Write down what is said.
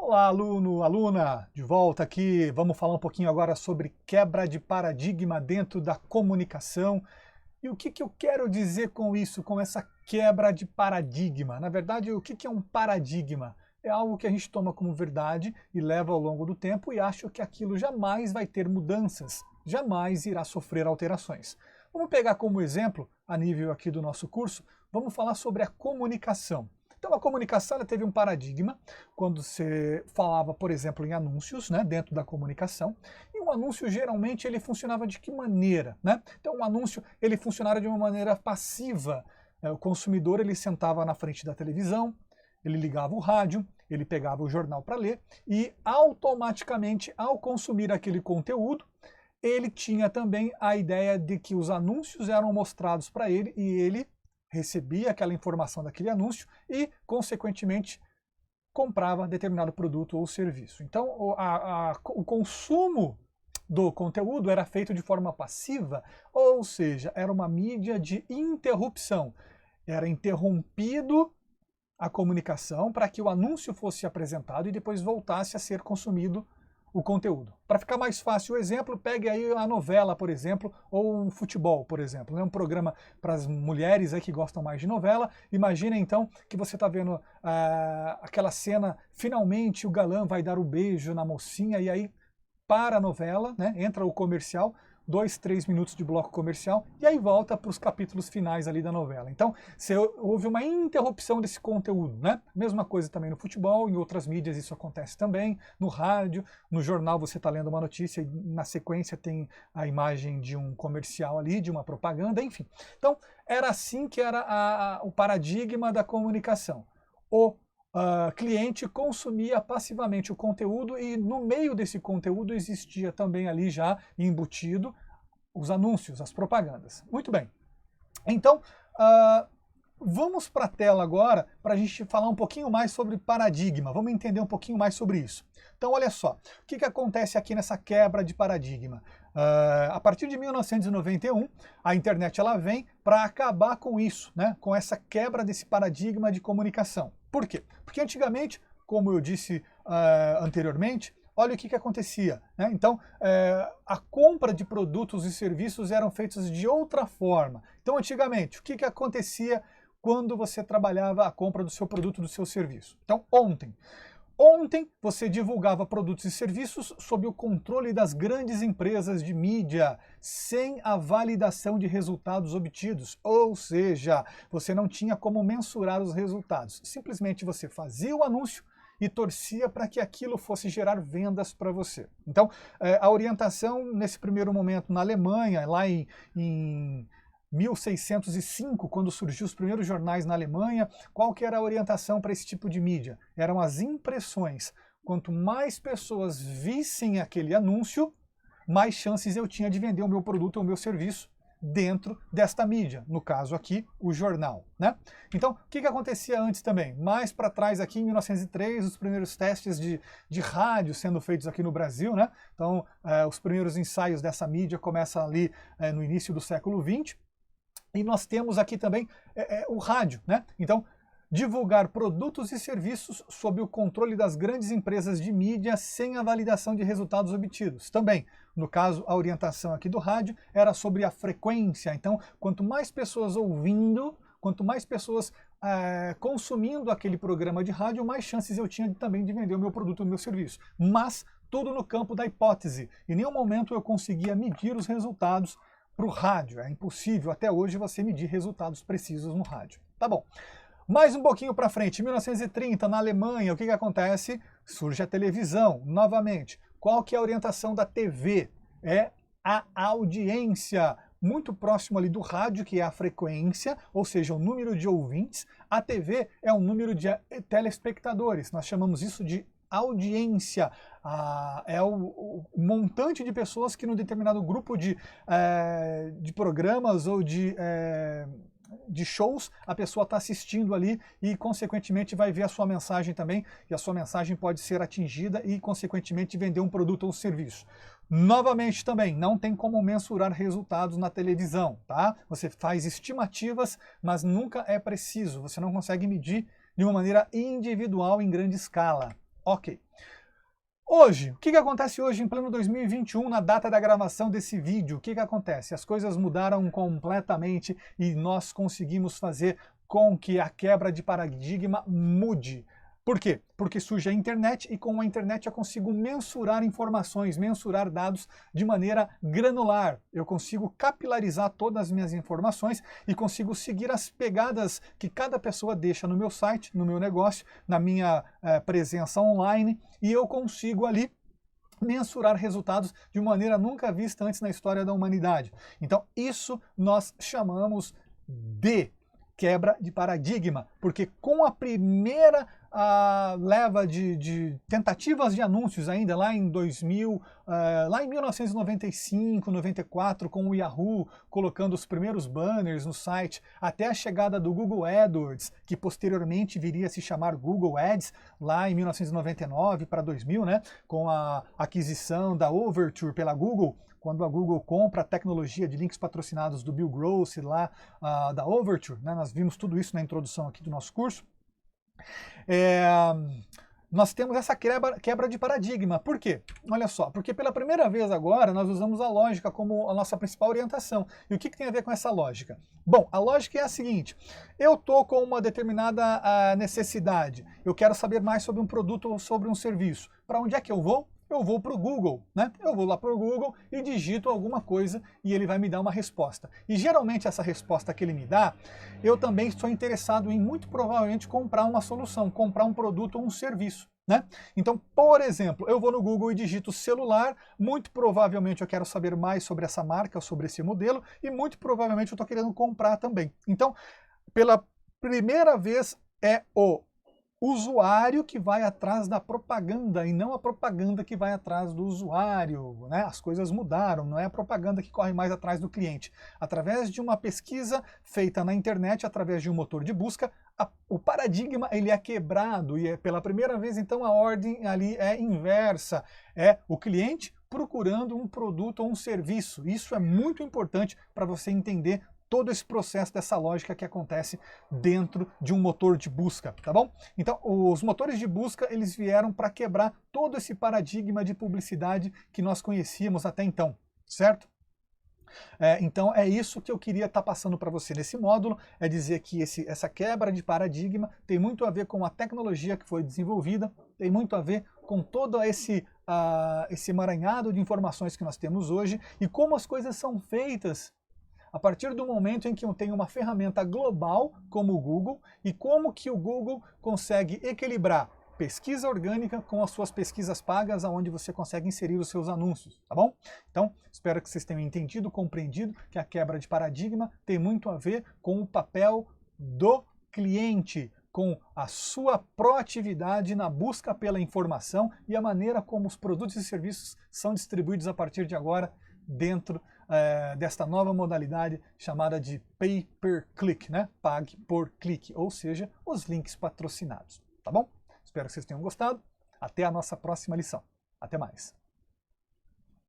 Olá, aluno, aluna, de volta aqui. Vamos falar um pouquinho agora sobre quebra de paradigma dentro da comunicação. E o que eu quero dizer com isso, com essa quebra de paradigma? Na verdade, o que é um paradigma? É algo que a gente toma como verdade e leva ao longo do tempo e acha que aquilo jamais vai ter mudanças, jamais irá sofrer alterações. Vamos pegar como exemplo, a nível aqui do nosso curso, vamos falar sobre a comunicação. Então a comunicação ela teve um paradigma quando você falava, por exemplo, em anúncios, né, dentro da comunicação. E um anúncio geralmente ele funcionava de que maneira, né? Então o anúncio ele funcionava de uma maneira passiva. O consumidor ele sentava na frente da televisão, ele ligava o rádio, ele pegava o jornal para ler e automaticamente ao consumir aquele conteúdo ele tinha também a ideia de que os anúncios eram mostrados para ele e ele recebia aquela informação daquele anúncio e, consequentemente, comprava determinado produto ou serviço. Então, o consumo do conteúdo era feito de forma passiva, ou seja, era uma mídia de interrupção. Era interrompido a comunicação para que o anúncio fosse apresentado e depois voltasse a ser consumido o conteúdo. Para ficar mais fácil o exemplo, pegue aí a novela, por exemplo, ou um futebol, por exemplo. É um programa para as mulheres aí que gostam mais de novela. Imagina então que você está vendo aquela cena, finalmente o galã vai dar o beijo na mocinha e aí para a novela, né, entra o comercial, 2, 3 minutos de bloco comercial, e aí volta para os capítulos finais ali da novela. Então, houve uma interrupção desse conteúdo, né? Mesma coisa também no futebol, em outras mídias isso acontece também, no rádio, no jornal você está lendo uma notícia e na sequência tem a imagem de um comercial ali, de uma propaganda, enfim. Então, era assim que era o paradigma da comunicação. O cliente consumia passivamente o conteúdo e no meio desse conteúdo existia também ali já embutido os anúncios, as propagandas. Muito bem. Então, vamos para a tela agora para a gente falar um pouquinho mais sobre paradigma. Vamos entender um pouquinho mais sobre isso. Então, olha só, o que acontece aqui nessa quebra de paradigma? A partir de 1991, a internet ela vem para acabar com isso, né? Com essa quebra desse paradigma de comunicação. Por quê? Porque antigamente, como eu disse anteriormente, olha o que acontecia, né? Então, a compra de produtos e serviços eram feitos de outra forma. Então, antigamente, o que acontecia quando você trabalhava a compra do seu produto, do seu serviço? Então, Ontem você divulgava produtos e serviços sob o controle das grandes empresas de mídia, sem a validação de resultados obtidos. Ou seja, você não tinha como mensurar os resultados. Simplesmente você fazia o anúncio e torcia para que aquilo fosse gerar vendas para você. Então, a orientação nesse primeiro momento na Alemanha, lá em 1605, quando surgiu os primeiros jornais na Alemanha, qual que era a orientação para esse tipo de mídia? Eram as impressões. Quanto mais pessoas vissem aquele anúncio, mais chances eu tinha de vender o meu produto ou o meu serviço dentro desta mídia, no caso aqui, o jornal, né? Então, o que acontecia antes também? Mais para trás aqui, em 1903, os primeiros testes de rádio sendo feitos aqui no Brasil, né? Então, os primeiros ensaios dessa mídia começam ali no início do século XX, e nós temos aqui também o rádio, né? Então, divulgar produtos e serviços sob o controle das grandes empresas de mídia sem a validação de resultados obtidos. Também, no caso, a orientação aqui do rádio era sobre a frequência. Então, quanto mais pessoas ouvindo, quanto mais pessoas consumindo aquele programa de rádio, mais chances eu tinha também de vender o meu produto ou o meu serviço. Mas tudo no campo da hipótese. Em nenhum momento eu conseguia medir os resultados para o rádio. É impossível até hoje você medir resultados precisos no rádio. Tá bom. Mais um pouquinho para frente, em 1930, na Alemanha, o que acontece? Surge a televisão, novamente. Qual que é a orientação da TV? É a audiência, muito próximo ali do rádio, que é a frequência, ou seja, o número de ouvintes. A TV é o número de telespectadores, nós chamamos isso de audiência. É o montante de pessoas que num determinado grupo de programas ou de shows, a pessoa está assistindo ali e, consequentemente, vai ver a sua mensagem também, e a sua mensagem pode ser atingida e, consequentemente, vender um produto ou serviço. Novamente também, não tem como mensurar resultados na televisão, tá? Você faz estimativas, mas nunca é preciso, você não consegue medir de uma maneira individual em grande escala. Ok. Hoje, o que acontece hoje em pleno 2021, na data da gravação desse vídeo? O que acontece? As coisas mudaram completamente e nós conseguimos fazer com que a quebra de paradigma mude. Por quê? Porque surge a internet e com a internet eu consigo mensurar informações, mensurar dados de maneira granular. Eu consigo capilarizar todas as minhas informações e consigo seguir as pegadas que cada pessoa deixa no meu site, no meu negócio, na minha presença online, e eu consigo ali mensurar resultados de maneira nunca vista antes na história da humanidade. Então isso nós chamamos de quebra de paradigma, porque com a primeira leva de tentativas de anúncios ainda lá em 2000, lá em 1995, 94, com o Yahoo colocando os primeiros banners no site, até a chegada do Google AdWords, que posteriormente viria a se chamar Google Ads, lá em 1999 para 2000, né, com a aquisição da Overture pela Google, quando a Google compra a tecnologia de links patrocinados do Bill Gross lá da Overture, né, nós vimos tudo isso na introdução aqui do nosso curso. Nós temos essa quebra de paradigma. Por quê? Olha só, porque pela primeira vez agora nós usamos a lógica como a nossa principal orientação. E o que tem a ver com essa lógica? Bom, a lógica é a seguinte: eu estou com uma determinada necessidade, eu quero saber mais sobre um produto ou sobre um serviço. Para onde é que eu vou? Eu vou para o Google, né? Eu vou lá para o Google e digito alguma coisa e ele vai me dar uma resposta. E geralmente essa resposta que ele me dá, eu também estou interessado em, muito provavelmente, comprar uma solução, comprar um produto ou um serviço, né? Então, por exemplo, eu vou no Google e digito celular, muito provavelmente eu quero saber mais sobre essa marca, sobre esse modelo, e muito provavelmente eu estou querendo comprar também. Então, pela primeira vez é o usuário que vai atrás da propaganda e não a propaganda que vai atrás do usuário, né? As coisas mudaram, não é a propaganda que corre mais atrás do cliente. Através de uma pesquisa feita na internet, através de um motor de busca, o paradigma ele é quebrado e pela primeira vez então a ordem ali é inversa, é o cliente procurando um produto ou um serviço. Isso é muito importante para você entender todo esse processo dessa lógica que acontece dentro de um motor de busca, tá bom? Então, os motores de busca, eles vieram para quebrar todo esse paradigma de publicidade que nós conhecíamos até então, certo? Então é isso que eu queria estar passando para você nesse módulo, é dizer que essa quebra de paradigma tem muito a ver com a tecnologia que foi desenvolvida, tem muito a ver com todo esse emaranhado de informações que nós temos hoje e como as coisas são feitas a partir do momento em que eu tenho uma ferramenta global como o Google e como que o Google consegue equilibrar pesquisa orgânica com as suas pesquisas pagas, onde você consegue inserir os seus anúncios, tá bom? Então, espero que vocês tenham entendido, compreendido que a quebra de paradigma tem muito a ver com o papel do cliente, com a sua proatividade na busca pela informação e a maneira como os produtos e serviços são distribuídos a partir de agora dentro desta nova modalidade chamada de Pay per Click, né? Pague por clique, ou seja, os links patrocinados, tá bom? Espero que vocês tenham gostado. Até a nossa próxima lição. Até mais.